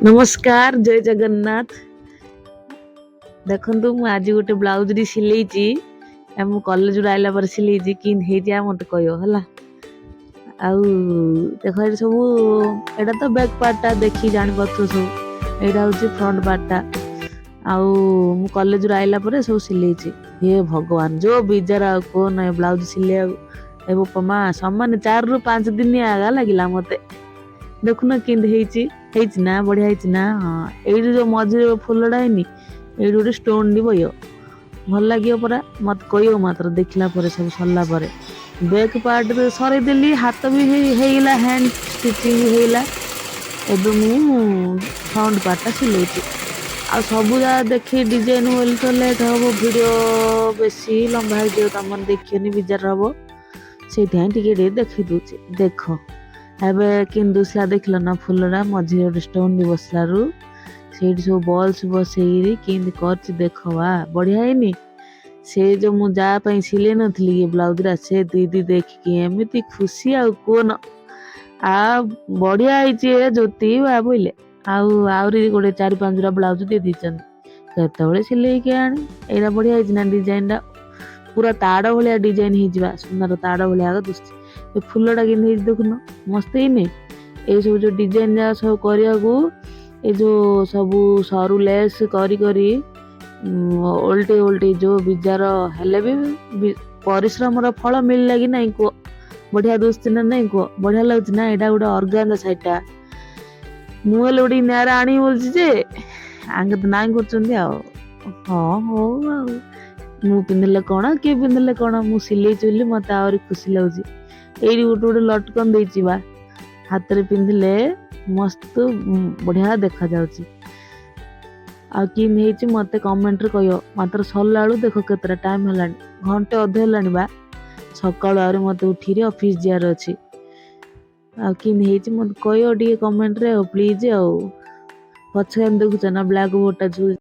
नमस्कार जय जगन्नाथ। देखु मु आज गोटे ब्लाउज टी सिलेइची मु कॉलेज आइला पर सिलेइची कि मत कह हला आउ देख ये सब एटा तो बैक पार्ट टा देखी जान पथु सब एटा होची फ्रंट पार्ट टा आउ मु कॉलेज आइला पर सब सिलेइची। हे भगवान जो बिजार आ को न ब्लाउज सिले ए बोपमा समान 4 रु 5 दिन आगा लागिला मते। देखुन कि ना बढ़िया ना। हाँ ये जो मझे फुलटा है गोटे स्टोन दी बय भल लगे परा मत कह मात्र देखला सब सरला बैक पार्ट सरदेली हाथ भी होगा हैंड स्टिचिंग होगा एवं मु फ्रंट पार्टा सिले आ सब जगह देखी डिजाइन बोली तो लेट हम वीडियो बेसी लंबा हो तुम देखिए बिजार हम से देखी दूचे देख एबे किन दूसरा देख ना फुलरा मझे गोटे स्टोन भी बसलारू से सब बल्स बसई किन कर देखवा बढ़िया है से जो मु जा सिले नथली ये ब्लाउज से दीदी देखिकी एमती खुशी आ कौन आ बढ़िया है ज्योति बोले आउरी गोटे 4-5 ब्लाउज दे दीचन केतबे सिले के आनी एरा बढ़िया है डिजाइन टा पूरा ताड़ भाया डिजाइन हो सुनार ताड़ भाया दुश्ची ये फुलटा कि देखुन मस्त ही ये सब जो डिजाइन जा सब करने ये जो सब सरू लेस करी करी ओल्टे ओल्टे जो बिजार हेले भी परिश्रम फल मिलला कि नहीं को बढ़िया दुश्ची ना नहीं को बढ़िया लगुच ना यहाँ गोटे अर्गान साइटा मुझे गोटे नारा आनी बोलचे आगे तो ना कर हाँ हो मु पिंधले कौन किए पिंधले कौन मु सिले बोली मत आहरी खुशी लगुच ये गोटे गोटे लटकन देती बा हाथ रे पिंधले मस्त बढ़िया देखा जाउची आ किन हेची मते कमेंट रे कहियो मात्र सरला बेलू देख केतरा टाइम हलानी घंटे अधे हलानी बा सकाळु आरे मते उठी रे ऑफिस जियार अछि आ किन हेची मते कहियो डी कमेंट रे प्लीज आ पछ हम देखुछ ना ब्लैक बोर्ड टा